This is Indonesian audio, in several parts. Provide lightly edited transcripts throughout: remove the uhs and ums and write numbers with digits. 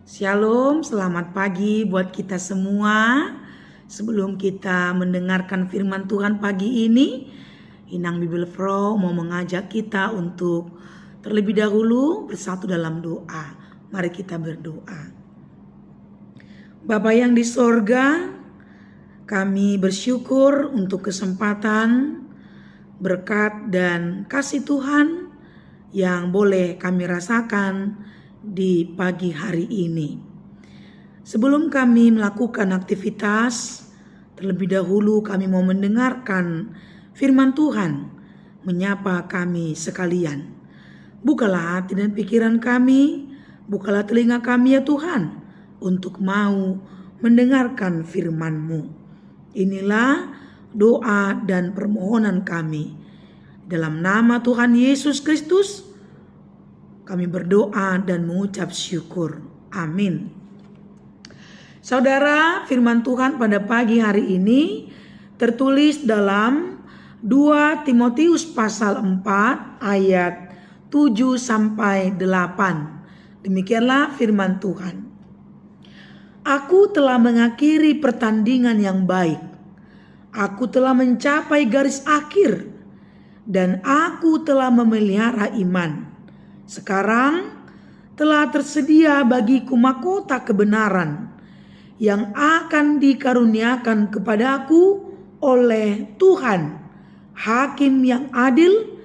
Shalom, selamat pagi buat kita semua. Sebelum kita mendengarkan firman Tuhan pagi ini, Inang Bible Pro mau mengajak kita untuk terlebih dahulu bersatu dalam doa. Mari kita berdoa. Bapa yang di sorga, kami bersyukur untuk kesempatan, berkat dan kasih Tuhan yang boleh kami rasakan di pagi hari ini. Sebelum kami melakukan aktivitas, terlebih dahulu kami mau mendengarkan firman Tuhan, menyapa kami sekalian. Bukalah hati dan pikiran kami, bukalah telinga kami ya Tuhan, untuk mau mendengarkan firman-Mu. Inilah doa dan permohonan kami. Dalam nama Tuhan Yesus Kristus, kami berdoa dan mengucap syukur. Amin. Saudara, firman Tuhan pada pagi hari ini tertulis dalam 2 Timotius pasal 4 ayat 7 sampai 8. Demikianlah firman Tuhan. Aku telah mengakhiri pertandingan yang baik. Aku telah mencapai garis akhir dan aku telah memelihara iman. Sekarang telah tersedia bagiku mahkota kebenaran yang akan dikaruniakan kepadaku oleh Tuhan, Hakim yang adil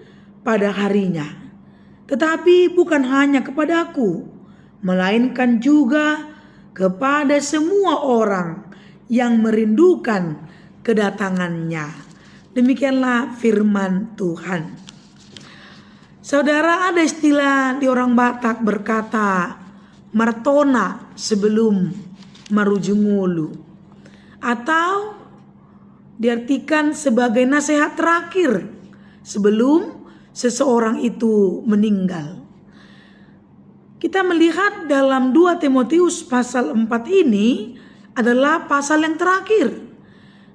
pada harinya. Tetapi bukan hanya kepadaku, melainkan juga kepada semua orang yang merindukan kedatangannya. Demikianlah firman Tuhan. Saudara, ada istilah di orang Batak berkata martona sebelum marujungulu, atau diartikan sebagai nasihat terakhir sebelum seseorang itu meninggal. Kita melihat dalam 2 Timotius pasal 4 ini adalah pasal yang terakhir.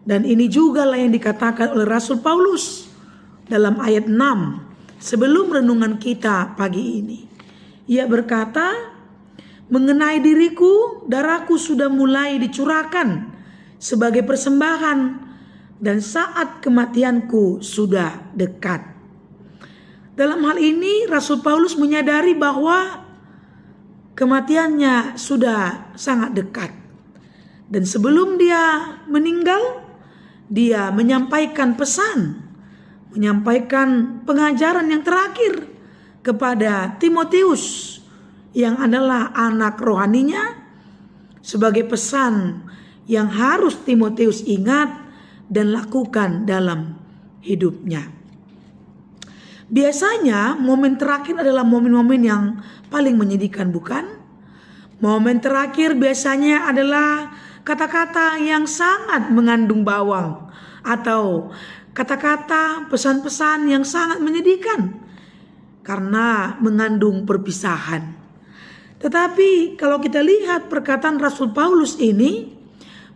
Dan ini juga lah yang dikatakan oleh Rasul Paulus dalam ayat 6. Sebelum renungan kita pagi ini, ia berkata, mengenai diriku, darahku sudah mulai dicurahkan sebagai persembahan dan saat kematianku sudah dekat. Dalam hal ini Rasul Paulus menyadari bahwa kematiannya sudah sangat dekat. Dan sebelum dia meninggal, dia menyampaikan pesan, menyampaikan pengajaran yang terakhir kepada Timotius yang adalah anak rohaninya, sebagai pesan yang harus Timotius ingat dan lakukan dalam hidupnya. Biasanya momen terakhir adalah momen-momen yang paling menyedihkan, bukan? Momen terakhir biasanya adalah kata-kata yang sangat mengandung bawang atau kata-kata pesan-pesan yang sangat menyedihkan karena mengandung perpisahan. Tetapi kalau kita lihat perkataan Rasul Paulus ini,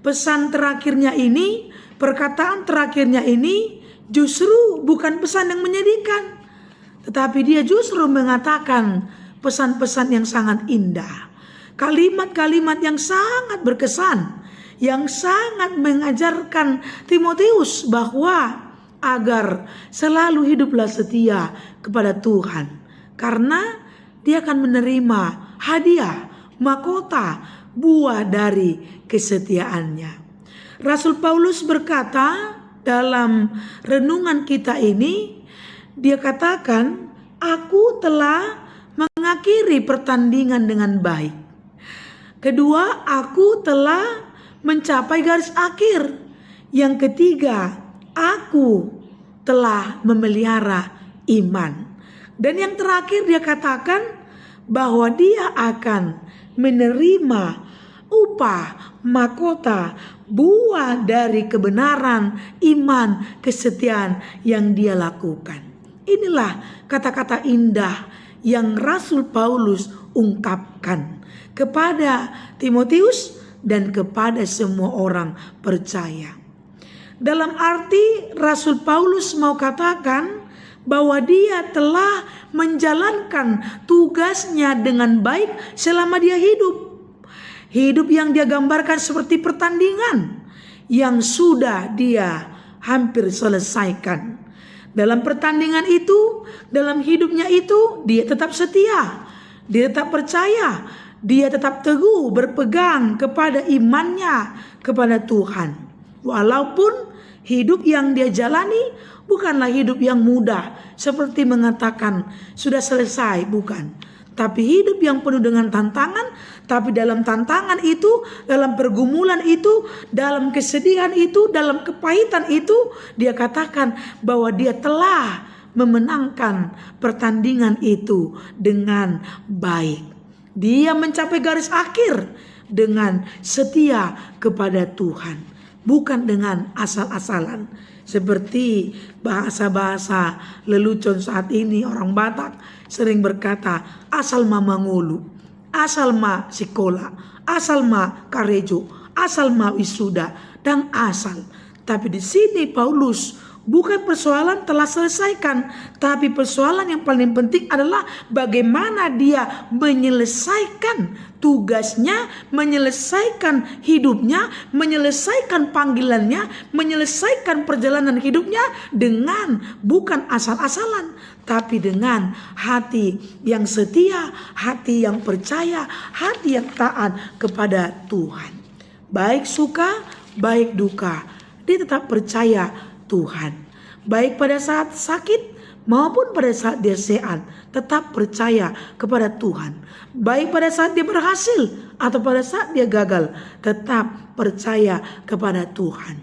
pesan terakhirnya ini, perkataan terakhirnya ini justru bukan pesan yang menyedihkan, tetapi dia justru mengatakan pesan-pesan yang sangat indah, kalimat-kalimat yang sangat berkesan, yang sangat mengajarkan Timotius bahwa agar selalu hiduplah setia kepada Tuhan, karena dia akan menerima hadiah, mahkota, buah dari kesetiaannya. Rasul Paulus berkata dalam renungan kita ini, dia katakan, aku telah mengakhiri pertandingan dengan baik. Kedua, aku telah mencapai garis akhir. Yang ketiga, aku telah memelihara iman. Dan yang terakhir dia katakan bahwa dia akan menerima upah, mahkota, buah dari kebenaran, iman, kesetiaan yang dia lakukan. Inilah kata-kata indah yang Rasul Paulus ungkapkan kepada Timotius dan kepada semua orang percaya. Dalam arti Rasul Paulus mau katakan bahwa dia telah menjalankan tugasnya dengan baik selama dia hidup. Hidup yang dia gambarkan seperti pertandingan yang sudah dia hampir selesaikan. Dalam pertandingan itu, dalam hidupnya itu, dia tetap setia, dia tetap percaya, dia tetap teguh berpegang kepada imannya kepada Tuhan. Walaupun hidup yang dia jalani bukanlah hidup yang mudah, seperti mengatakan sudah selesai, bukan. Tapi hidup yang penuh dengan tantangan. Tapi dalam tantangan itu, dalam pergumulan itu, dalam kesedihan itu, dalam kepahitan itu, dia katakan bahwa dia telah memenangkan pertandingan itu dengan baik. Dia mencapai garis akhir dengan setia kepada Tuhan, bukan dengan asal-asalan. Seperti bahasa-bahasa lelucon saat ini, orang Batak sering berkata, asal ma mangulu, asal ma sikola, asal ma karejo, asal ma wisuda, dan asal. Tapi di sini Paulus bukan persoalan telah selesaikan, tapi persoalan yang paling penting adalah bagaimana dia menyelesaikan tugasnya, menyelesaikan hidupnya, menyelesaikan panggilannya, menyelesaikan perjalanan hidupnya dengan bukan asal-asalan, tapi dengan hati yang setia, hati yang percaya, hati yang taat kepada Tuhan. Baik suka, baik duka, dia tetap percaya Tuhan. Baik pada saat sakit maupun pada saat dia sehat, tetap percaya kepada Tuhan. Baik pada saat dia berhasil atau pada saat dia gagal, tetap percaya kepada Tuhan.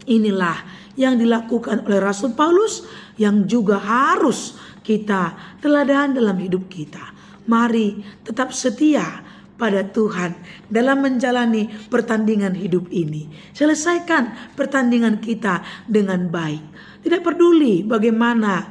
Inilah yang dilakukan oleh Rasul Paulus, yang juga harus kita teladan dalam hidup kita. Mari tetap setia pada Tuhan dalam menjalani pertandingan hidup ini. Selesaikan pertandingan kita dengan baik. Tidak peduli bagaimana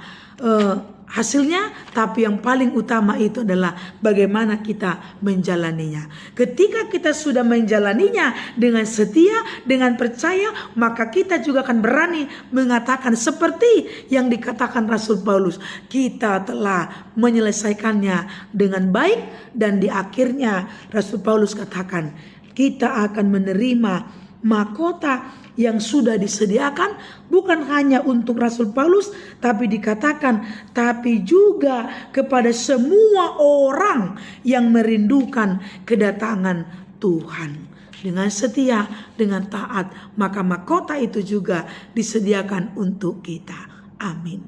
hasilnya, tapi yang paling utama itu adalah bagaimana kita menjalaninya. Ketika kita sudah menjalaninya dengan setia, dengan percaya, maka kita juga akan berani mengatakan seperti yang dikatakan Rasul Paulus, kita telah menyelesaikannya dengan baik. Dan di akhirnya Rasul Paulus katakan, kita akan menerima mahkota yang sudah disediakan bukan hanya untuk Rasul Paulus, tapi dikatakan tapi juga kepada semua orang yang merindukan kedatangan Tuhan. Dengan setia, dengan taat, maka mahkota itu juga disediakan untuk kita. Amin.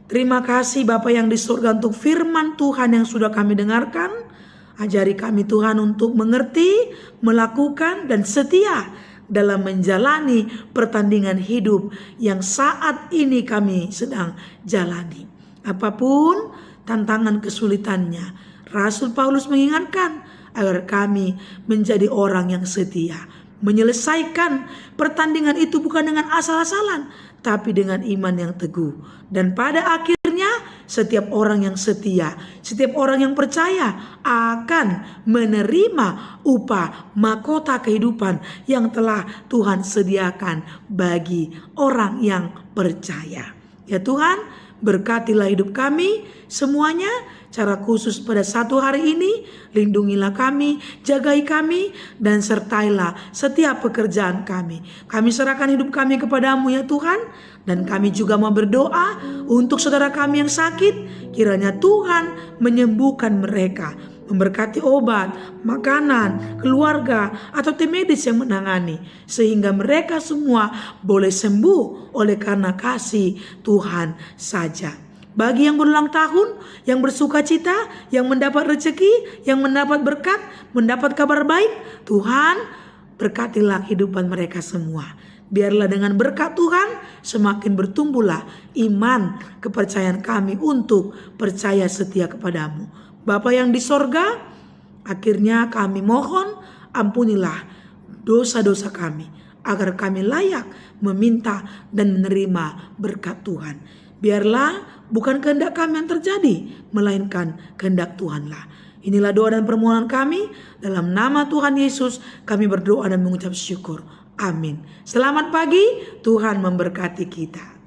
Terima kasih Bapa yang di surga untuk firman Tuhan yang sudah kami dengarkan. Ajari kami Tuhan untuk mengerti, melakukan, dan setia dalam menjalani pertandingan hidup yang saat ini kami sedang jalani. Apapun tantangan kesulitannya, Rasul Paulus mengingatkan agar kami menjadi orang yang setia, menyelesaikan pertandingan itu bukan dengan asal-asalan, tapi dengan iman yang teguh. Dan pada akhirnya setiap orang yang setia, setiap orang yang percaya akan menerima upah mahkota kehidupan yang telah Tuhan sediakan bagi orang yang percaya. Ya Tuhan, berkatilah hidup kami semuanya, cara khusus pada satu hari ini. Lindungilah kami, jagai kami, dan sertailah setiap pekerjaan kami. Kami serahkan hidup kami kepadamu ya Tuhan. Dan kami juga mau berdoa untuk saudara kami yang sakit. Kiranya Tuhan menyembuhkan mereka, memberkati obat, makanan, keluarga, atau tim medis yang menangani, sehingga mereka semua boleh sembuh oleh karena kasih Tuhan saja. Bagi yang berulang tahun, yang bersuka cita, yang mendapat rezeki, yang mendapat berkat, mendapat kabar baik, Tuhan berkatilah kehidupan mereka semua. Biarlah dengan berkat Tuhan semakin bertumbuhlah iman kepercayaan kami untuk percaya setia kepadamu. Bapa yang di sorga, akhirnya kami mohon ampunilah dosa-dosa kami, agar kami layak meminta dan menerima berkat Tuhan. Biarlah bukan kehendak kami yang terjadi, melainkan kehendak Tuhanlah. Inilah doa dan permohonan kami. Dalam nama Tuhan Yesus kami berdoa dan mengucap syukur. Amin. Selamat pagi, Tuhan memberkati kita.